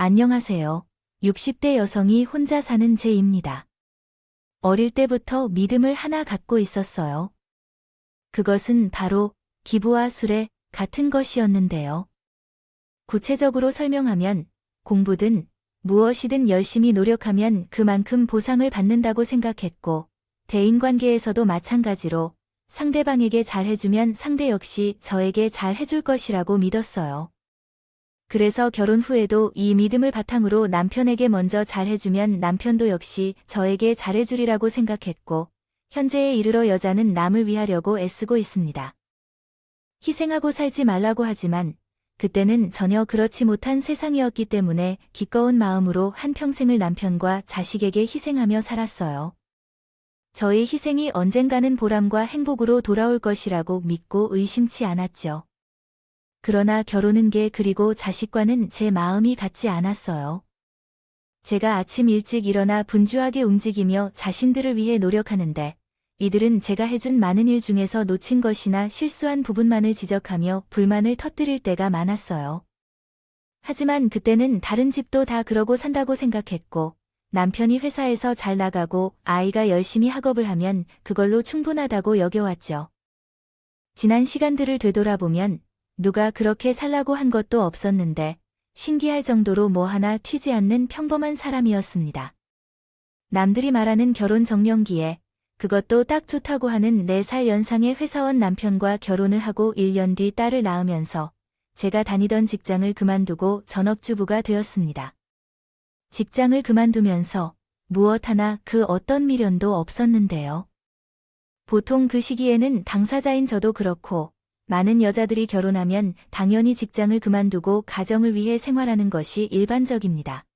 안녕하세요. 60대 여성이 혼자 사는 제입니다. 어릴 때부터 믿음을 하나 갖고 있었어요. 그것은 바로 기부와 수레 같은 것이었는데요. 구체적으로 설명하면 공부든 무엇이든 열심히 노력하면 그만큼 보상을 받는다고 생각했고, 대인관계에서도 마찬가지로 상대방에게 잘해주면 상대 역시 저에게 잘해줄 것이라고 믿었어요. 그래서 결혼 후에도 이 믿음을 바탕으로 남편에게 먼저 잘해주면 남편도 역시 저에게 잘해주리라고 생각했고, 현재에 이르러 여자는 남을 위하려고 애쓰고 있습니다. 희생하고 살지 말라고 하지만 그때는 전혀 그렇지 못한 세상이었기 때문에 기꺼운 마음으로 한평생을 남편과 자식에게 희생하며 살았어요. 저의 희생이 언젠가는 보람과 행복으로 돌아올 것이라고 믿고 의심치 않았죠. 그러나 결혼은 그리고 자식과는 제 마음이 같지 않았어요. 제가 아침 일찍 일어나 분주하게 움직이며 자신들을 위해 노력하는데, 이들은 제가 해준 많은 일 중에서 놓친 것이나 실수한 부분만을 지적하며 불만을 터뜨릴 때가 많았어요. 하지만 그때는 다른 집도 다 그러고 산다고 생각했고, 남편이 회사에서 잘 나가고 아이가 열심히 학업을 하면 그걸로 충분하다고 여겨왔죠. 지난 시간들을 되돌아보면 누가 그렇게 살라고 한 것도 없었는데 신기할 정도로 뭐 하나 튀지 않는 평범한 사람이었습니다. 남들이 말하는 결혼 정년기에 그것도 딱 좋다고 하는 4살 연상의 회사원 남편과 결혼을 하고 1년 뒤 딸을 낳으면서 제가 다니던 직장을 그만두고 전업주부가 되었습니다. 직장을 그만두면서 무엇 하나 그 어떤 미련도 없었는데요. 보통 그 시기에는 당사자인 저도 그렇고 많은 여자들이 결혼하면 당연히 직장을 그만두고 가정을 위해 생활하는 것이 일반적입니다.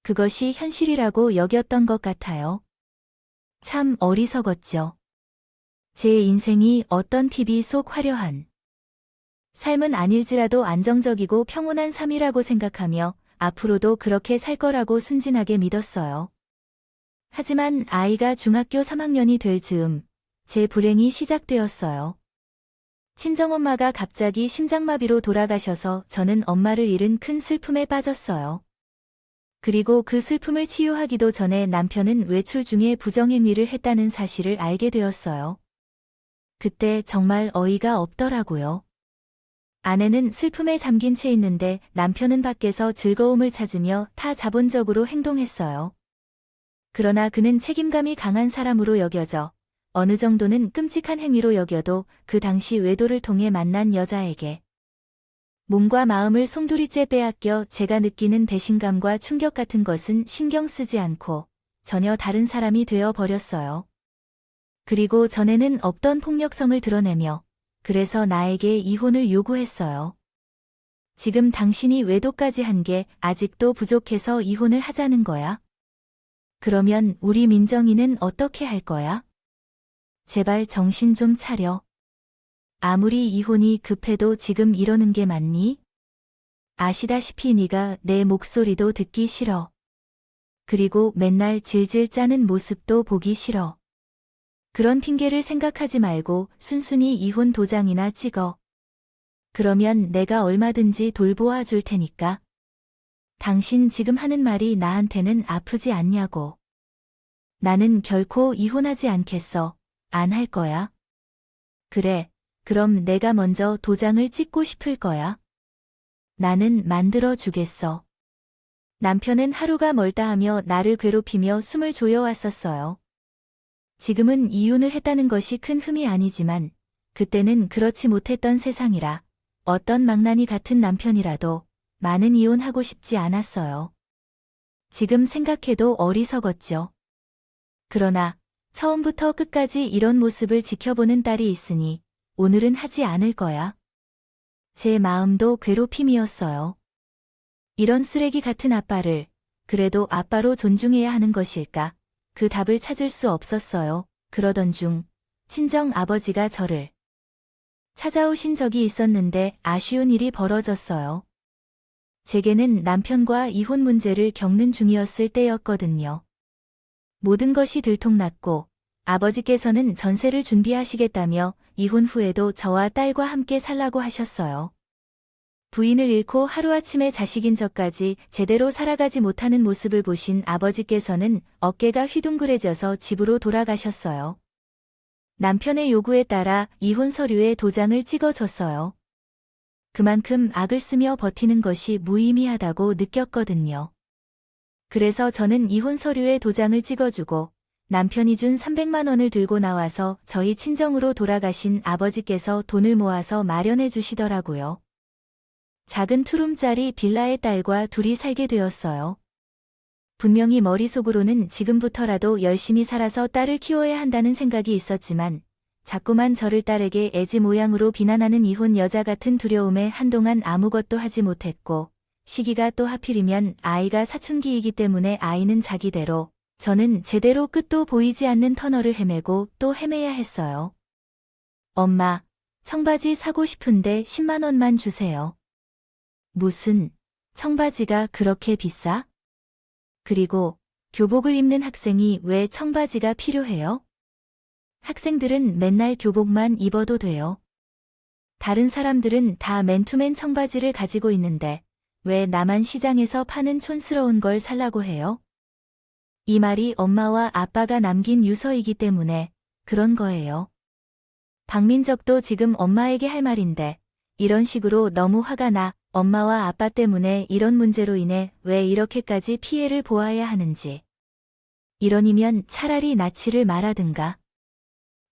그것이 현실이라고 여겼던 것 같아요. 참 어리석었죠. 제 인생이 어떤 TV 속 화려한 삶은 아닐지라도 안정적이고 평온한 삶이라고 생각하며 앞으로도 그렇게 살 거라고 순진하게 믿었어요. 하지만 아이가 중학교 3학년이 될 즈음 제 불행이 시작되었어요. 친정엄마가 갑자기 심장마비로 돌아가셔서 저는 엄마를 잃은 큰 슬픔에 빠졌어요. 그리고 그 슬픔을 치유하기도 전에 남편은 외출 중에 부정행위를 했다는 사실을 알게 되었어요. 그때 정말 어이가 없더라고요. 아내는 슬픔에 잠긴 채 있는데 남편은 밖에서 즐거움을 찾으며 타자본적으로 행동했어요. 그러나 그는 책임감이 강한 사람으로 여겨져 어느 정도는 끔찍한 행위로 여겨도 그 당시 외도를 통해 만난 여자에게 몸과 마음을 송두리째 빼앗겨 제가 느끼는 배신감과 충격 같은 것은 신경 쓰지 않고 전혀 다른 사람이 되어 버렸어요. 그리고 전에는 없던 폭력성을 드러내며 그래서 나에게 이혼을 요구했어요. 지금 당신이 외도까지 한 게 아직도 부족해서 이혼을 하자는 거야? 그러면 우리 민정이는 어떻게 할 거야? 제발 정신 좀 차려. 아무리 이혼이 급해도 지금 이러는 게 맞니? 아시다시피 네가 내 목소리도 듣기 싫어. 그리고 맨날 질질 짜는 모습도 보기 싫어. 그런 핑계를 생각하지 말고 순순히 이혼 도장이나 찍어. 그러면 내가 얼마든지 돌보아 줄 테니까. 당신 지금 하는 말이 나한테는 아프지 않냐고. 나는 결코 이혼하지 않겠어. 안 할 거야. 그래, 그럼 내가 먼저 도장을 찍고 싶을 거야. 나는 만들어 주겠어. 남편은 하루가 멀다 하며 나를 괴롭히며 숨을 조여왔었어요. 지금은 이혼을 했다는 것이 큰 흠이 아니지만 그때는 그렇지 못했던 세상이라 어떤 망나니 같은 남편이라도 많은 이혼하고 싶지 않았어요. 지금 생각해도 어리석었죠. 그러나 처음부터 끝까지 이런 모습을 지켜보는 딸이 있으니 오늘은 하지 않을 거야. 제 마음도 괴롭힘이었어요. 이런 쓰레기 같은 아빠를 그래도 아빠로 존중해야 하는 것일까? 그 답을 찾을 수 없었어요. 그러던 중 친정 아버지가 저를 찾아오신 적이 있었는데 아쉬운 일이 벌어졌어요. 제게는 남편과 이혼 문제를 겪는 중이었을 때였거든요. 모든 것이 들통났고 아버지께서는 전세를 준비하시겠다며 이혼 후에도 저와 딸과 함께 살라고 하셨어요. 부인을 잃고 하루아침에 자식인 저까지 제대로 살아가지 못하는 모습을 보신 아버지께서는 어깨가 휘둥그레져서 집으로 돌아가셨어요. 남편의 요구에 따라 이혼 서류에 도장을 찍어줬어요. 그만큼 악을 쓰며 버티는 것이 무의미하다고 느꼈거든요. 그래서 저는 이혼 서류에 도장을 찍어주고 남편이 준 300만 원을 들고 나와서 저희 친정으로 돌아가신 아버지께서 돈을 모아서 마련해 주시더라고요. 작은 투룸짜리 빌라에 딸과 둘이 살게 되었어요. 분명히 머릿속으로는 지금부터라도 열심히 살아서 딸을 키워야 한다는 생각이 있었지만 자꾸만 저를 딸에게 애지 모양으로 비난하는 이혼 여자 같은 두려움에 한동안 아무것도 하지 못했고 시기가 또 하필이면 아이가 사춘기이기 때문에 아이는 자기대로 저는 제대로 끝도 보이지 않는 터널을 헤매고 또 헤매야 했어요. 엄마, 청바지 사고 싶은데 10만 원만 주세요. 무슨, 청바지가 그렇게 비싸? 그리고 교복을 입는 학생이 왜 청바지가 필요해요? 학생들은 맨날 교복만 입어도 돼요. 다른 사람들은 다 맨투맨 청바지를 가지고 있는데 왜 나만 시장에서 파는 촌스러운 걸 살라고 해요? 이 말이 엄마와 아빠가 남긴 유서이기 때문에 그런 거예요. 박민적도 지금 엄마에게 할 말인데 이런 식으로 너무 화가 나 엄마와 아빠 때문에 이런 문제로 인해 왜 이렇게까지 피해를 보아야 하는지. 이러니면 차라리 낳지를 말하든가.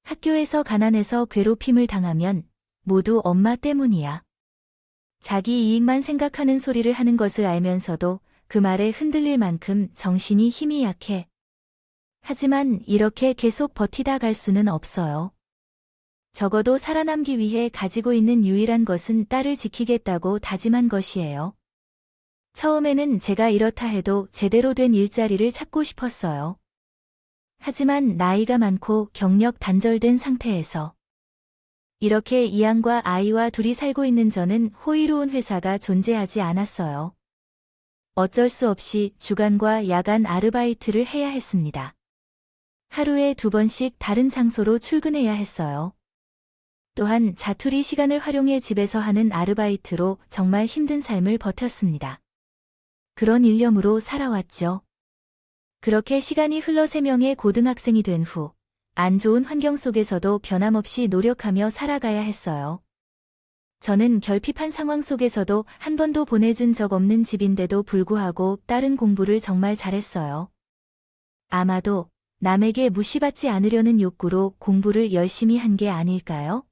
학교에서 가난해서 괴롭힘을 당하면 모두 엄마 때문이야. 자기 이익만 생각하는 소리를 하는 것을 알면서도 그 말에 흔들릴 만큼 정신이 힘이 약해. 하지만 이렇게 계속 버티다 갈 수는 없어요. 적어도 살아남기 위해 가지고 있는 유일한 것은 딸을 지키겠다고 다짐한 것이에요. 처음에는 제가 이렇다 해도 제대로 된 일자리를 찾고 싶었어요. 하지만 나이가 많고 경력 단절된 상태에서 이렇게 이양과 아이와 둘이 살고 있는 저는 호의로운 회사가 존재하지 않았어요. 어쩔 수 없이 주간과 야간 아르바이트를 해야 했습니다. 하루에 2번씩 다른 장소로 출근해야 했어요. 또한 자투리 시간을 활용해 집에서 하는 아르바이트로 정말 힘든 삶을 버텼습니다. 그런 일념으로 살아왔죠. 그렇게 시간이 흘러 3명의 고등학생이 된 후 안 좋은 환경 속에서도 변함없이 노력하며 살아가야 했어요. 저는 결핍한 상황 속에서도 한 번도 보내준 적 없는 집인데도 불구하고 딸은 공부를 정말 잘했어요. 아마도 남에게 무시받지 않으려는 욕구로 공부를 열심히 한 게 아닐까요?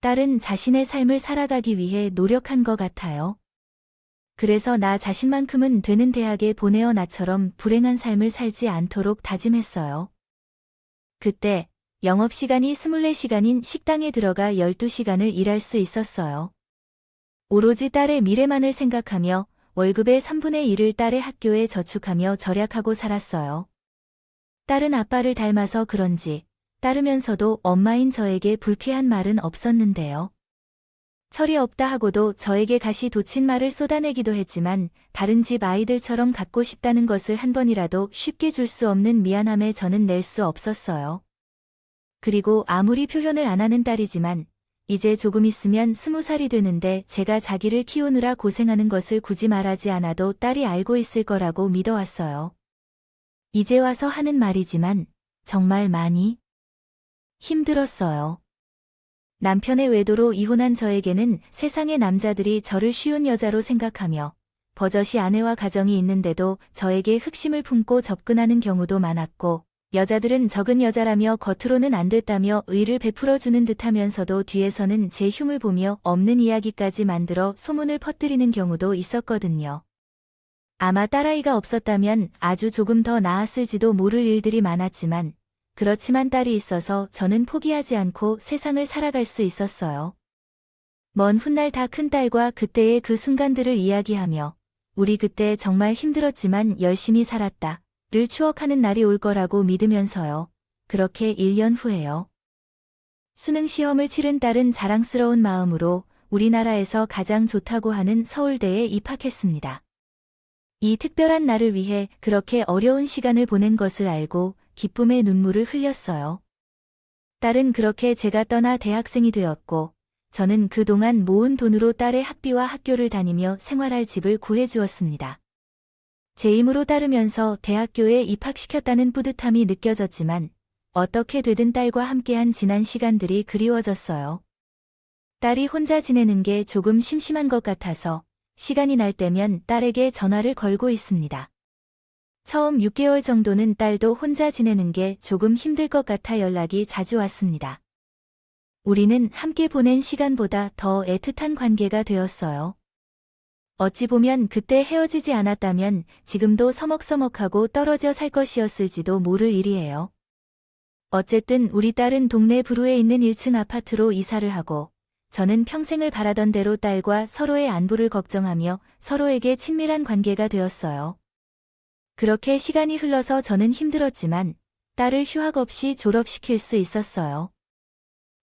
딸은 자신의 삶을 살아가기 위해 노력한 것 같아요. 그래서 나 자신만큼은 되는 대학에 보내어 나처럼 불행한 삶을 살지 않도록 다짐했어요. 그때 영업시간이 24시간인 식당에 들어가 12시간을 일할 수 있었어요. 오로지 딸의 미래만을 생각하며 월급의 3분의 1을 딸의 학교에 저축하며 절약하고 살았어요. 딸은 아빠를 닮아서 그런지 따르면서도 엄마인 저에게 불쾌한 말은 없었는데요. 철이 없다 하고도 저에게 가시 돋친 말을 쏟아내기도 했지만 다른 집 아이들처럼 갖고 싶다는 것을 한 번이라도 쉽게 줄 수 없는 미안함에 저는 낼 수 없었어요. 그리고 아무리 표현을 안 하는 딸이지만 이제 조금 있으면 20살이 되는데 제가 자기를 키우느라 고생하는 것을 굳이 말하지 않아도 딸이 알고 있을 거라고 믿어왔어요. 이제 와서 하는 말이지만 정말 많이 힘들었어요. 남편의 외도로 이혼한 저에게는 세상의 남자들이 저를 쉬운 여자로 생각하며 버젓이 아내와 가정이 있는데도 저에게 흑심을 품고 접근하는 경우도 많았고 여자들은 적은 여자라며 겉으로는 안 됐다며 의를 베풀어주는 듯하면서도 뒤에서는 제 흉을 보며 없는 이야기까지 만들어 소문을 퍼뜨리는 경우도 있었거든요. 아마 딸아이가 없었다면 아주 조금 더 나았을지도 모를 일들이 많았지만 그렇지만 딸이 있어서 저는 포기하지 않고 세상을 살아갈 수 있었어요. 먼 훗날 다 큰 딸과 그때의 그 순간들을 이야기하며 우리 그때 정말 힘들었지만 열심히 살았다 를 추억하는 날이 올 거라고 믿으면서요. 그렇게 1년 후에요. 수능 시험을 치른 딸은 자랑스러운 마음으로 우리나라에서 가장 좋다고 하는 서울대에 입학했습니다. 이 특별한 날을 위해 그렇게 어려운 시간을 보낸 것을 알고 기쁨의 눈물을 흘렸어요. 딸은 그렇게 제가 떠나 대학생이 되었고 저는 그동안 모은 돈으로 딸의 학비와 학교를 다니며 생활할 집을 구해주었습니다. 제 힘으로 따르면서 대학교에 입학시켰다는 뿌듯함이 느껴졌지만 어떻게 되든 딸과 함께한 지난 시간들이 그리워졌어요. 딸이 혼자 지내는 게 조금 심심한 것 같아서 시간이 날 때면 딸에게 전화를 걸고 있습니다. 처음 6개월 정도는 딸도 혼자 지내는 게 조금 힘들 것 같아 연락이 자주 왔습니다. 우리는 함께 보낸 시간보다 더 애틋한 관계가 되었어요. 어찌 보면 그때 헤어지지 않았다면 지금도 서먹서먹하고 떨어져 살 것이었을지도 모를 일이에요. 어쨌든 우리 딸은 동네 부루에 있는 1층 아파트로 이사를 하고 저는 평생을 바라던 대로 딸과 서로의 안부를 걱정하며 서로에게 친밀한 관계가 되었어요. 그렇게 시간이 흘러서 저는 힘들었지만 딸을 휴학 없이 졸업시킬 수 있었어요.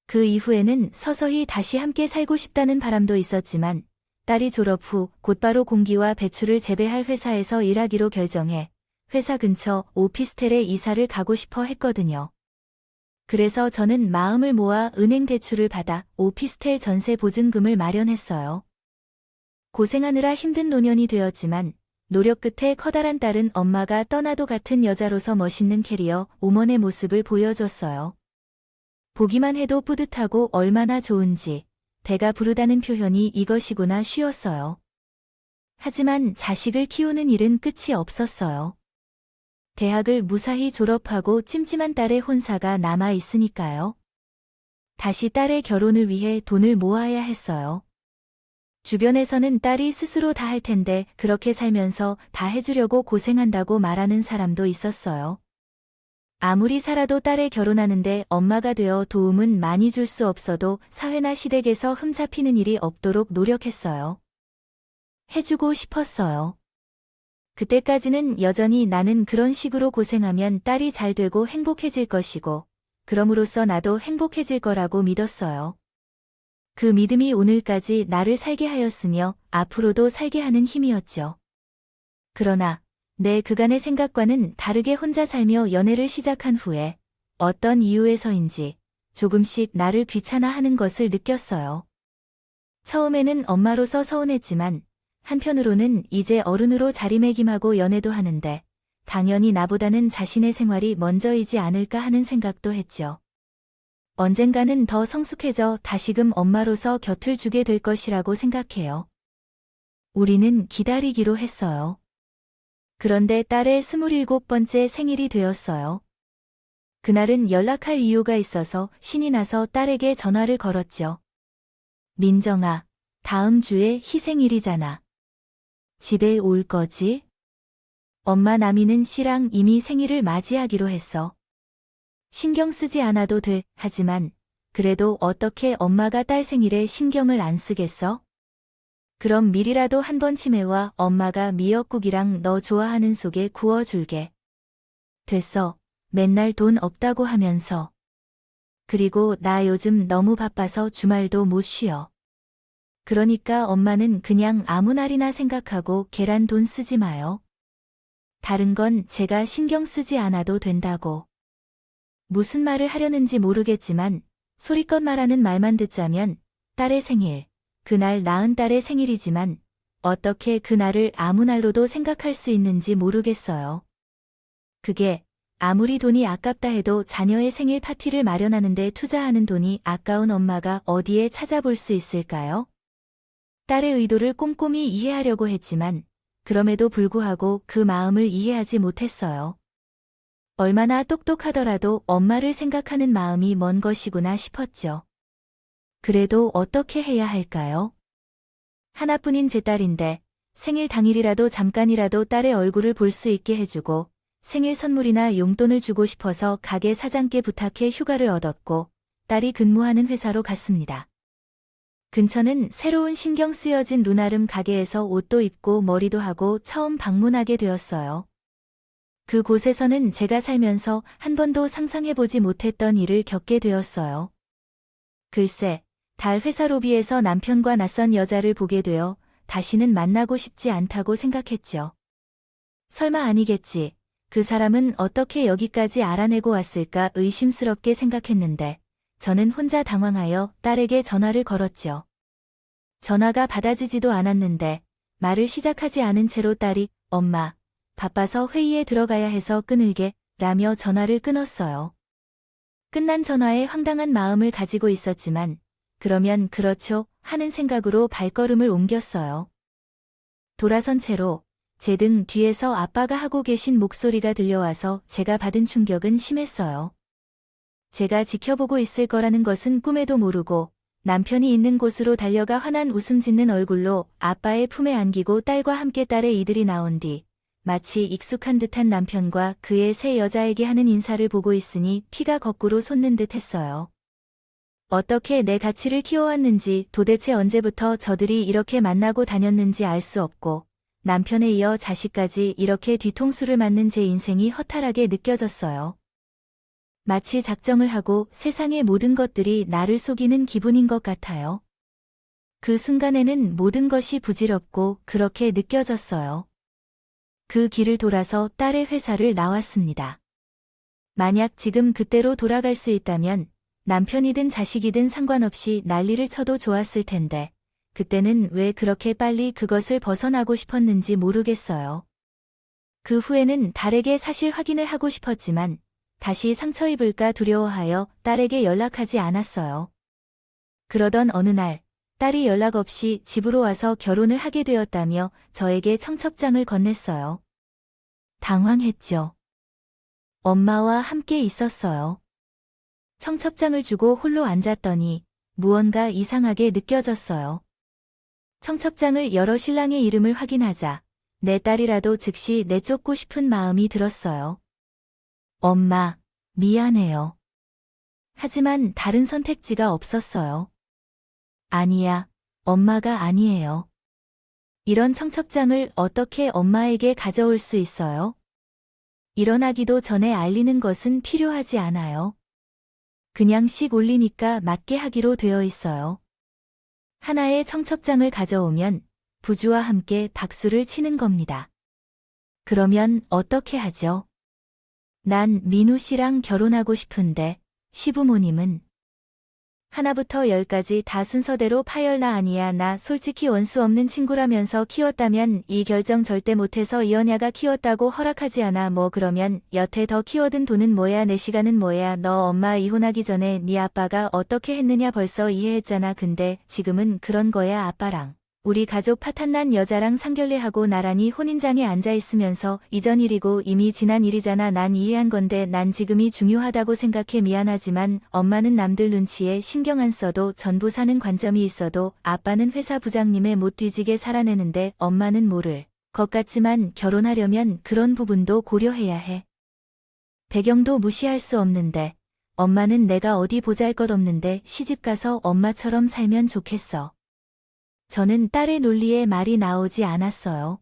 그 이후에는 서서히 다시 함께 살고 싶다는 바람도 있었지만 딸이 졸업 후 곧바로 공기와 배출을 재배할 회사에서 일하기로 결정해 회사 근처 오피스텔에 이사를 가고 싶어 했거든요. 그래서 저는 마음을 모아 은행 대출을 받아 오피스텔 전세 보증금을 마련했어요. 고생하느라 힘든 노년이 되었지만 노력 끝에 커다란 딸은 엄마가 떠나도 같은 여자로서 멋있는 캐리어 우먼의 모습을 보여줬어요. 보기만 해도 뿌듯하고 얼마나 좋은지 배가 부르다는 표현이 이것이구나 쉬웠어요. 하지만 자식을 키우는 일은 끝이 없었어요. 대학을 무사히 졸업하고 찜찜한 딸의 혼사가 남아 있으니까요. 다시 딸의 결혼을 위해 돈을 모아야 했어요. 주변에서는 딸이 스스로 다 할 텐데 그렇게 살면서 다 해주려고 고생한다고 말하는 사람도 있었어요. 아무리 살아도 딸에 결혼하는데 엄마가 되어 도움은 많이 줄 수 없어도 사회나 시댁에서 흠잡히는 일이 없도록 노력했어요. 해주고 싶었어요. 그때까지는 여전히 나는 그런 식으로 고생하면 딸이 잘 되고 행복해질 것이고 그럼으로써 나도 행복해질 거라고 믿었어요. 그 믿음이 오늘까지 나를 살게 하였으며 앞으로도 살게 하는 힘이었죠. 그러나 내 그간의 생각과는 다르게 혼자 살며 연애를 시작한 후에 어떤 이유에서인지 조금씩 나를 귀찮아하는 것을 느꼈어요. 처음에는 엄마로서 서운했지만 한편으로는 이제 어른으로 자리매김하고 연애도 하는데 당연히 나보다는 자신의 생활이 먼저이지 않을까 하는 생각도 했죠. 언젠가는 더 성숙해져 다시금 엄마로서 곁을 주게 될 것이라고 생각해요. 우리는 기다리기로 했어요. 그런데 딸의 27번째 생일이 되었어요. 그날은 연락할 이유가 있어서 신이 나서 딸에게 전화를 걸었죠. 민정아, 다음 주에 희생일이잖아. 집에 올 거지? 엄마 남이는 씨랑 이미 생일을 맞이하기로 했어. 신경 쓰지 않아도 돼. 하지만 그래도 어떻게 엄마가 딸 생일에 신경을 안 쓰겠어? 그럼 미리라도 한번 치매와 엄마가 미역국이랑 너 좋아하는 속에 구워줄게. 됐어. 맨날 돈 없다고 하면서. 그리고 나 요즘 너무 바빠서 주말도 못 쉬어. 그러니까 엄마는 그냥 아무 날이나 생각하고 계란 돈 쓰지 마요. 다른 건 제가 신경 쓰지 않아도 된다고. 무슨 말을 하려는지 모르겠지만 소리껏 말하는 말만 듣자면 딸의 생일, 그날 낳은 딸의 생일이지만 어떻게 그날을 아무 날로도 생각할 수 있는지 모르겠어요. 그게 아무리 돈이 아깝다 해도 자녀의 생일 파티를 마련하는데 투자하는 돈이 아까운 엄마가 어디에 찾아볼 수 있을까요? 딸의 의도를 꼼꼼히 이해하려고 했지만 그럼에도 불구하고 그 마음을 이해하지 못했어요. 얼마나 똑똑하더라도 엄마를 생각하는 마음이 먼 것이구나 싶었죠. 그래도 어떻게 해야 할까요? 하나뿐인 제 딸인데 생일 당일이라도 잠깐이라도 딸의 얼굴을 볼 수 있게 해주고 생일 선물이나 용돈을 주고 싶어서 가게 사장께 부탁해 휴가를 얻었고 딸이 근무하는 회사로 갔습니다. 근처는 새로운 신경 쓰여진 루나름 가게에서 옷도 입고 머리도 하고 처음 방문하게 되었어요. 그곳에서는 제가 살면서 한 번도 상상해보지 못했던 일을 겪게 되었어요. 글쎄, 달 회사 로비에서 남편과 낯선 여자를 보게 되어 다시는 만나고 싶지 않다고 생각했죠. 설마 아니겠지. 그 사람은 어떻게 여기까지 알아내고 왔을까 의심스럽게 생각했는데 저는 혼자 당황하여 딸에게 전화를 걸었죠. 전화가 받아지지도 않았는데 말을 시작하지 않은 채로 딸이 엄마, 바빠서 회의에 들어가야 해서 끊을게 라며 전화를 끊었어요. 끝난 전화에 황당한 마음을 가지고 있었지만 그러면 그렇죠 하는 생각으로 발걸음을 옮겼어요. 돌아선 채로 제 등 뒤에서 아빠가 하고 계신 목소리가 들려와서 제가 받은 충격은 심했어요. 제가 지켜보고 있을 거라는 것은 꿈에도 모르고 남편이 있는 곳으로 달려가 환한 웃음 짓는 얼굴로 아빠의 품에 안기고 딸과 함께 딸의 이들이 나온 뒤 마치 익숙한 듯한 남편과 그의 새 여자에게 하는 인사를 보고 있으니 피가 거꾸로 솟는 듯 했어요. 어떻게 내 가치를 키워왔는지 도대체 언제부터 저들이 이렇게 만나고 다녔는지 알 수 없고 남편에 이어 자식까지 이렇게 뒤통수를 맞는 제 인생이 허탈하게 느껴졌어요. 마치 작정을 하고 세상의 모든 것들이 나를 속이는 기분인 것 같아요. 그 순간에는 모든 것이 부질없고 그렇게 느껴졌어요. 그 길을 돌아서 딸의 회사를 나왔습니다. 만약 지금 그때로 돌아갈 수 있다면 남편이든 자식이든 상관없이 난리를 쳐도 좋았을 텐데 그때는 왜 그렇게 빨리 그것을 벗어나고 싶었는지 모르겠어요. 그 후에는 딸에게 사실 확인을 하고 싶었지만 다시 상처 입을까 두려워하여 딸에게 연락하지 않았어요. 그러던 어느 날 딸이 연락 없이 집으로 와서 결혼을 하게 되었다며 저에게 청첩장을 건넸어요. 당황했죠. 엄마와 함께 있었어요. 청첩장을 주고 홀로 앉았더니 무언가 이상하게 느껴졌어요. 청첩장을 열어 신랑의 이름을 확인하자 내 딸이라도 즉시 내쫓고 싶은 마음이 들었어요. 엄마, 미안해요. 하지만 다른 선택지가 없었어요. 아니야, 엄마가 아니에요. 이런 청첩장을 어떻게 엄마에게 가져올 수 있어요? 일어나기도 전에 알리는 것은 필요하지 않아요. 그냥 씩 올리니까 맞게 하기로 되어 있어요. 하나의 청첩장을 가져오면 부주와 함께 박수를 치는 겁니다. 그러면 어떻게 하죠? 난 민우 씨랑 결혼하고 싶은데 시부모님은 하나부터 10까지 다 순서대로 파열나 아니야 나 솔직히 원수 없는 친구라면서 키웠다면 이 결정 절대 못해서 이언야가 키웠다고 허락하지 않아 뭐 그러면 여태 더 키워둔 돈은 뭐야 내 시간은 뭐야 너 엄마 이혼하기 전에 네 아빠가 어떻게 했느냐 벌써 이해했잖아 근데 지금은 그런 거야 아빠랑 우리 가족 파탄난 여자랑 상견례하고 나란히 혼인장에 앉아있으면서 이전 일이고 이미 지난 일이잖아 난 이해한 건데 난 지금이 중요하다고 생각해 미안하지만 엄마는 남들 눈치에 신경 안 써도 전부 사는 관점이 있어도 아빠는 회사 부장님의 못 뒤지게 살아내는데 엄마는 모를 것 같지만 결혼하려면 그런 부분도 고려해야 해. 배경도 무시할 수 없는데 엄마는 내가 어디 보잘것없는데 시집가서 엄마처럼 살면 좋겠어. 저는 딸의 논리에 말이 나오지 않았어요.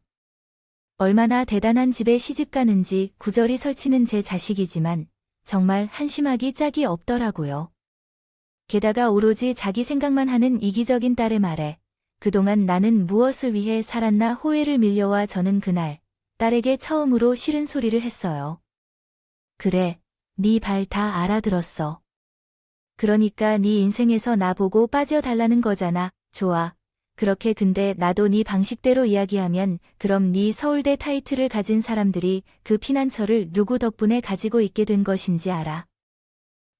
얼마나 대단한 집에 시집가는지 구절이 설치는 제 자식이지만 정말 한심하기 짝이 없더라고요. 게다가 오로지 자기 생각만 하는 이기적인 딸의 말에 그동안 나는 무엇을 위해 살았나 호해를 밀려와 저는 그날 딸에게 처음으로 싫은 소리를 했어요. 그래, 네 발 다 알아들었어. 그러니까 네 인생에서 나보고 빠져달라는 거잖아. 좋아. 그렇게 근데 나도 네 방식대로 이야기하면 그럼 네 서울대 타이틀을 가진 사람들이 그 피난처를 누구 덕분에 가지고 있게 된 것인지 알아.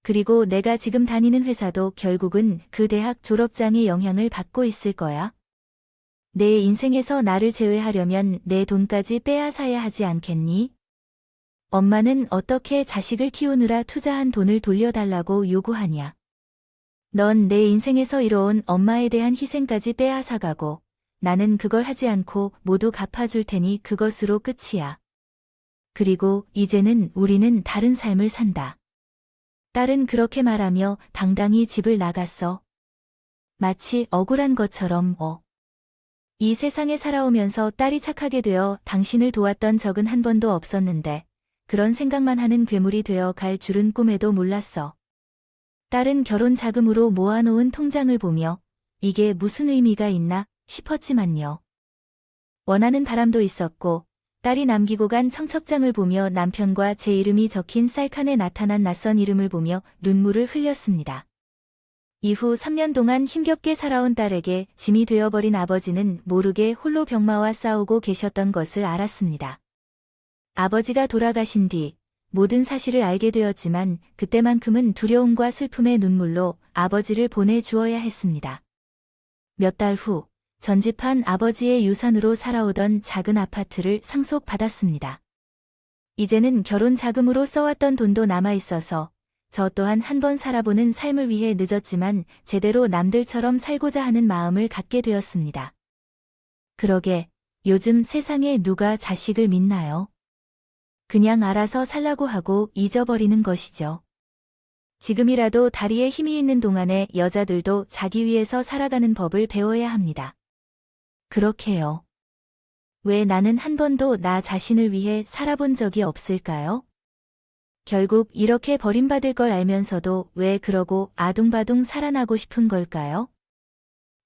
그리고 내가 지금 다니는 회사도 결국은 그 대학 졸업장의 영향을 받고 있을 거야. 내 인생에서 나를 제외하려면 내 돈까지 빼앗아야 하지 않겠니? 엄마는 어떻게 자식을 키우느라 투자한 돈을 돌려달라고 요구하냐. 넌 내 인생에서 이뤄온 엄마에 대한 희생까지 빼앗아가고 나는 그걸 하지 않고 모두 갚아줄 테니 그것으로 끝이야. 그리고 이제는 우리는 다른 삶을 산다. 딸은 그렇게 말하며 당당히 집을 나갔어. 마치 억울한 것처럼 이 세상에 살아오면서 딸이 착하게 되어 당신을 도왔던 적은 한 번도 없었는데 그런 생각만 하는 괴물이 되어 갈 줄은 꿈에도 몰랐어. 딸은 결혼 자금으로 모아놓은 통장을 보며 이게 무슨 의미가 있나 싶었지만요. 원하는 바람도 있었고 딸이 남기고 간 청첩장을 보며 남편과 제 이름이 적힌 쌀칸에 나타난 낯선 이름을 보며 눈물을 흘렸습니다. 이후 3년 동안 힘겹게 살아온 딸에게 짐이 되어버린 아버지는 모르게 홀로 병마와 싸우고 계셨던 것을 알았습니다. 아버지가 돌아가신 뒤 모든 사실을 알게 되었지만 그때만큼은 두려움과 슬픔의 눈물로 아버지를 보내주어야 했습니다. 몇 달 후 전집한 아버지의 유산으로 살아오던 작은 아파트를 상속받았습니다. 이제는 결혼 자금으로 써왔던 돈도 남아있어서 저 또한 한번 살아보는 삶을 위해 늦었지만 제대로 남들처럼 살고자 하는 마음을 갖게 되었습니다. 그러게 요즘 세상에 누가 자식을 믿나요? 그냥 알아서 살라고 하고 잊어버리는 것이죠. 지금이라도 다리에 힘이 있는 동안에 여자들도 자기 위해서 살아가는 법을 배워야 합니다. 그렇게요. 왜 나는 한 번도 나 자신을 위해 살아본 적이 없을까요? 결국 이렇게 버림받을 걸 알면서도 왜 그러고 아둥바둥 살아나고 싶은 걸까요?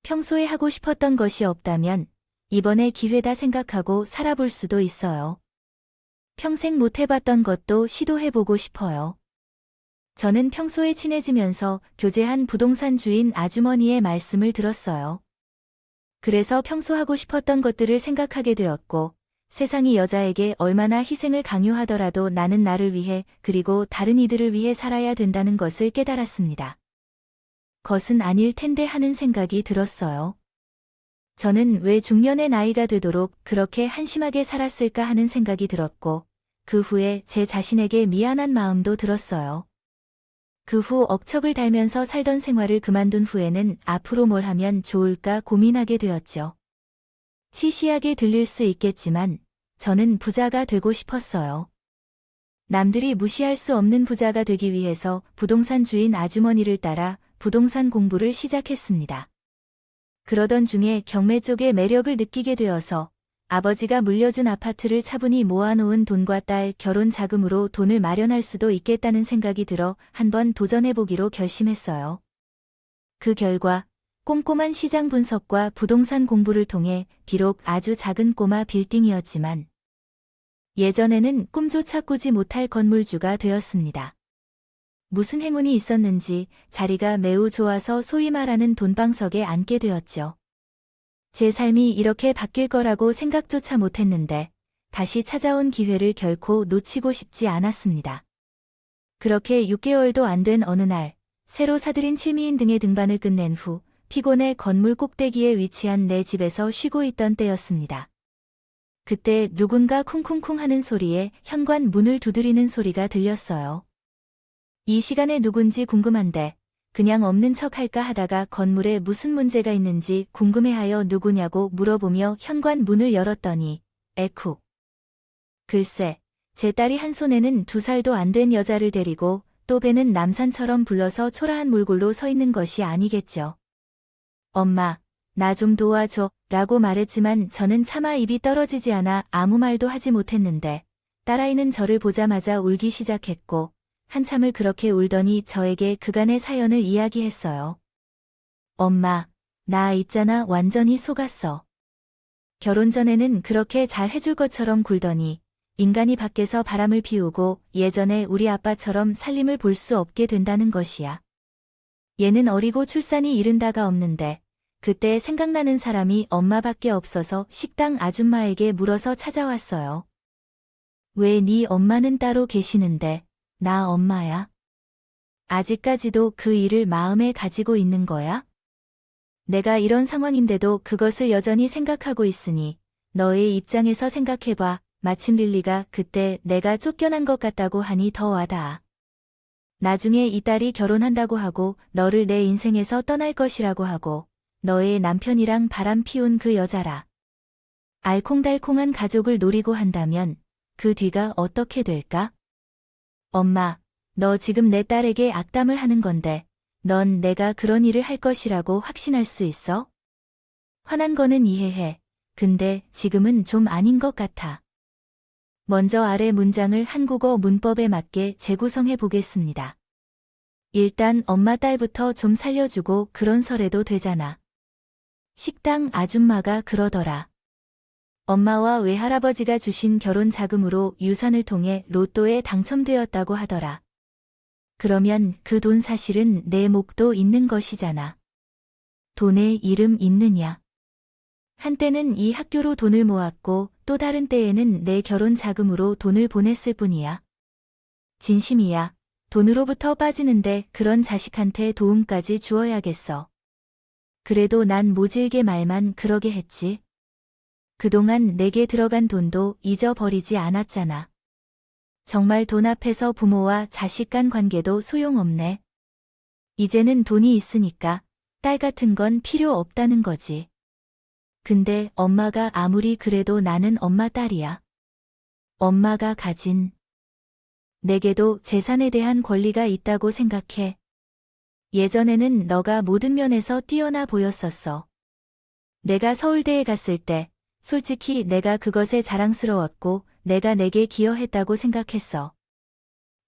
평소에 하고 싶었던 것이 없다면 이번에 기회다 생각하고 살아볼 수도 있어요. 평생 못 해봤던 것도 시도해보고 싶어요. 저는 평소에 친해지면서 교제한 부동산 주인 아주머니의 말씀을 들었어요. 그래서 평소 하고 싶었던 것들을 생각하게 되었고, 세상이 여자에게 얼마나 희생을 강요하더라도 나는 나를 위해 그리고 다른 이들을 위해 살아야 된다는 것을 깨달았습니다. 것은 아닐 텐데 하는 생각이 들었어요. 저는 왜 중년의 나이가 되도록 그렇게 한심하게 살았을까 하는 생각이 들었고, 그 후에 제 자신에게 미안한 마음도 들었어요. 그 후 억척을 달면서 살던 생활을 그만둔 후에는 앞으로 뭘 하면 좋을까 고민하게 되었죠. 치시하게 들릴 수 있겠지만 저는 부자가 되고 싶었어요. 남들이 무시할 수 없는 부자가 되기 위해서 부동산 주인 아주머니를 따라 부동산 공부를 시작했습니다. 그러던 중에 경매 쪽의 매력을 느끼게 되어서 아버지가 물려준 아파트를 차분히 모아놓은 돈과 딸 결혼 자금으로 돈을 마련할 수도 있겠다는 생각이 들어 한번 도전해보기로 결심했어요. 그 결과 꼼꼼한 시장 분석과 부동산 공부를 통해 비록 아주 작은 꼬마 빌딩이었지만 예전에는 꿈조차 꾸지 못할 건물주가 되었습니다. 무슨 행운이 있었는지 자리가 매우 좋아서 소위 말하는 돈방석에 앉게 되었죠. 제 삶이 이렇게 바뀔 거라고 생각조차 못했는데 다시 찾아온 기회를 결코 놓치고 싶지 않았습니다. 그렇게 6개월도 안 된 어느 날 새로 사들인 칠미인 등의 등반을 끝낸 후 피곤해 건물 꼭대기에 위치한 내 집에서 쉬고 있던 때였습니다. 그때 누군가 쿵쿵쿵 하는 소리에 현관 문을 두드리는 소리가 들렸어요. 이 시간에 누군지 궁금한데 그냥 없는 척 할까 하다가 건물에 무슨 문제가 있는지 궁금해하여 누구냐고 물어보며 현관 문을 열었더니 에쿠. 글쎄, 제 딸이 한 손에는 2살도 안 된 여자를 데리고 또 배는 남산처럼 불러서 초라한 몰골로 서 있는 것이 아니겠죠. 엄마, 나 좀 도와줘 라고 말했지만 저는 차마 입이 떨어지지 않아 아무 말도 하지 못했는데 딸아이는 저를 보자마자 울기 시작했고 한참을 그렇게 울더니 저에게 그간의 사연을 이야기했어요. 엄마, 나 있잖아 완전히 속았어. 결혼 전에는 그렇게 잘 해줄 것처럼 굴더니 인간이 밖에서 바람을 피우고 예전에 우리 아빠처럼 살림을 볼 수 없게 된다는 것이야. 얘는 어리고 출산이 이른다가 없는데 그때 생각나는 사람이 엄마밖에 없어서 식당 아줌마에게 물어서 찾아왔어요. 왜 네 엄마는 따로 계시는데 나 엄마야? 아직까지도 그 일을 마음에 가지고 있는 거야? 내가 이런 상황인데도 그것을 여전히 생각하고 있으니 너의 입장에서 생각해봐. 마침 릴리가 그때 내가 쫓겨난 것 같다고 하니 더 와닿아. 나중에 이 딸이 결혼한다고 하고 너를 내 인생에서 떠날 것이라고 하고 너의 남편이랑 바람 피운 그 여자라. 알콩달콩한 가족을 노리고 한다면 그 뒤가 어떻게 될까? 엄마, 너 지금 내 딸에게 악담을 하는 건데 넌 내가 그런 일을 할 것이라고 확신할 수 있어? 화난 거는 이해해. 근데 지금은 좀 아닌 것 같아. 먼저 아래 문장을 한국어 문법에 맞게 재구성해 보겠습니다. 일단 엄마 딸부터 좀 살려주고 그런 설해도 되잖아. 식당 아줌마가 그러더라. 엄마와 외할아버지가 주신 결혼 자금으로 유산을 통해 로또에 당첨되었다고 하더라. 그러면 그 돈 사실은 내 몫도 있는 것이잖아. 돈에 이름 있느냐? 한때는 이 학교로 돈을 모았고 또 다른 때에는 내 결혼 자금으로 돈을 보냈을 뿐이야. 진심이야. 돈으로부터 빠지는데 그런 자식한테 도움까지 주어야겠어. 그래도 난 모질게 말만 그러게 했지. 그동안 내게 들어간 돈도 잊어버리지 않았잖아. 정말 돈 앞에서 부모와 자식 간 관계도 소용없네. 이제는 돈이 있으니까 딸 같은 건 필요 없다는 거지. 근데 엄마가 아무리 그래도 나는 엄마 딸이야. 엄마가 가진 내게도 재산에 대한 권리가 있다고 생각해. 예전에는 너가 모든 면에서 뛰어나 보였었어. 내가 서울대에 갔을 때 솔직히 내가 그것에 자랑스러웠고 내가 내게 기여했다고 생각했어.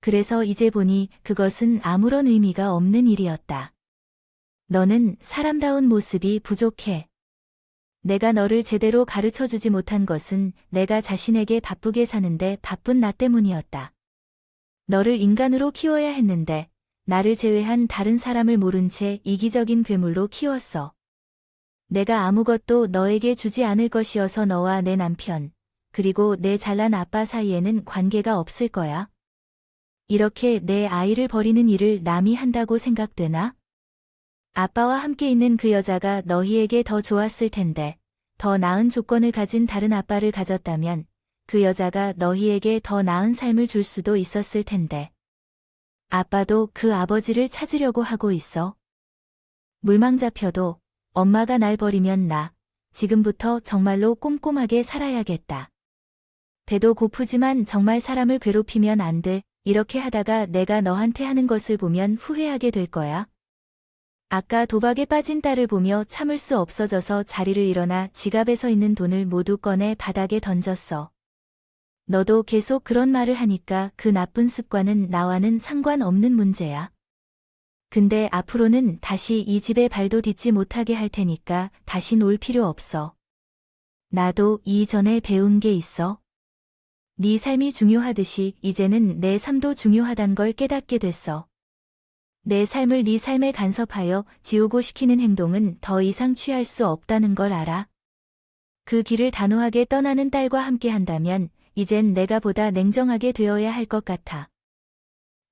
그래서 이제 보니 그것은 아무런 의미가 없는 일이었다. 너는 사람다운 모습이 부족해. 내가 너를 제대로 가르쳐주지 못한 것은 내가 자신에게 바쁘게 사는데 바쁜 나 때문이었다. 너를 인간으로 키워야 했는데 나를 제외한 다른 사람을 모른 채 이기적인 괴물로 키웠어. 내가 아무것도 너에게 주지 않을 것이어서 너와 내 남편, 그리고 내 잘난 아빠 사이에는 관계가 없을 거야. 이렇게 내 아이를 버리는 일을 남이 한다고 생각되나? 아빠와 함께 있는 그 여자가 너희에게 더 좋았을 텐데, 더 나은 조건을 가진 다른 아빠를 가졌다면 그 여자가 너희에게 더 나은 삶을 줄 수도 있었을 텐데. 아빠도 그 아버지를 찾으려고 하고 있어. 물망 잡혀도 엄마가 날 버리면 나 지금부터 정말로 꼼꼼하게 살아야겠다. 배도 고프지만 정말 사람을 괴롭히면 안 돼. 이렇게 하다가 내가 너한테 하는 것을 보면 후회하게 될 거야. 아까 도박에 빠진 딸을 보며 참을 수 없어져서 자리를 일어나 지갑에서 있는 돈을 모두 꺼내 바닥에 던졌어. 너도 계속 그런 말을 하니까 그 나쁜 습관은 나와는 상관없는 문제야. 근데 앞으로는 다시 이 집에 발도 딛지 못하게 할 테니까 다신 올 필요 없어. 나도 이전에 배운 게 있어. 네 삶이 중요하듯이 이제는 내 삶도 중요하단 걸 깨닫게 됐어. 내 삶을 네 삶에 간섭하여 지우고 시키는 행동은 더 이상 취할 수 없다는 걸 알아. 그 길을 단호하게 떠나는 딸과 함께 한다면 이젠 내가 보다 냉정하게 되어야 할 것 같아.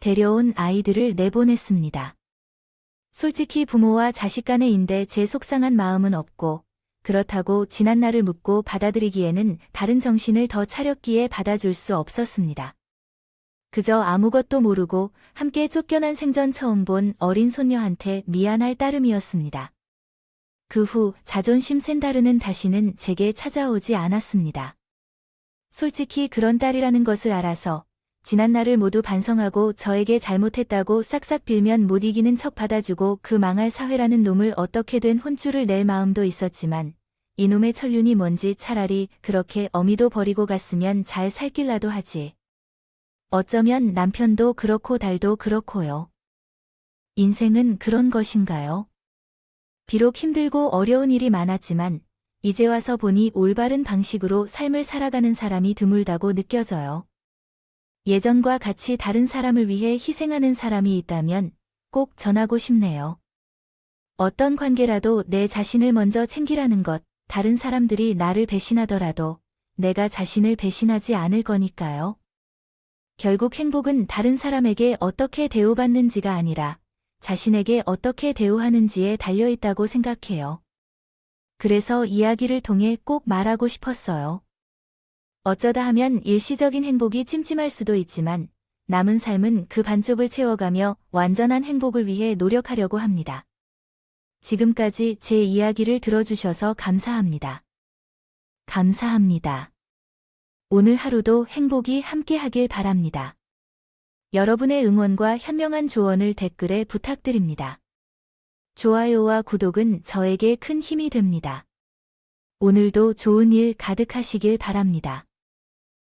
데려온 아이들을 내보냈습니다. 솔직히 부모와 자식 간의 인데 제 속상한 마음은 없고 그렇다고 지난 날을 묻고 받아들이기에는 다른 정신을 더 차렸기에 받아줄 수 없었습니다. 그저 아무것도 모르고 함께 쫓겨난 생전 처음 본 어린 손녀한테 미안할 따름이었습니다. 그 후 자존심 센 딸은 다시는 제게 찾아오지 않았습니다. 솔직히 그런 딸이라는 것을 알아서 지난 날을 모두 반성하고 저에게 잘못했다고 싹싹 빌면 못 이기는 척 받아주고 그 망할 사회라는 놈을 어떻게든 혼쭐을 낼 마음도 있었지만 이놈의 천륜이 뭔지 차라리 그렇게 어미도 버리고 갔으면 잘 살길라도 하지. 어쩌면 남편도 그렇고 달도 그렇고요. 인생은 그런 것인가요? 비록 힘들고 어려운 일이 많았지만 이제 와서 보니 올바른 방식으로 삶을 살아가는 사람이 드물다고 느껴져요. 예전과 같이 다른 사람을 위해 희생하는 사람이 있다면 꼭 전하고 싶네요. 어떤 관계라도 내 자신을 먼저 챙기라는 것, 다른 사람들이 나를 배신하더라도 내가 자신을 배신하지 않을 거니까요. 결국 행복은 다른 사람에게 어떻게 대우받는지가 아니라 자신에게 어떻게 대우하는지에 달려있다고 생각해요. 그래서 이야기를 통해 꼭 말하고 싶었어요. 어쩌다 하면 일시적인 행복이 찜찜할 수도 있지만 남은 삶은 그 반쪽을 채워가며 완전한 행복을 위해 노력하려고 합니다. 지금까지 제 이야기를 들어주셔서 감사합니다. 감사합니다. 오늘 하루도 행복이 함께하길 바랍니다. 여러분의 응원과 현명한 조언을 댓글에 부탁드립니다. 좋아요와 구독은 저에게 큰 힘이 됩니다. 오늘도 좋은 일 가득하시길 바랍니다.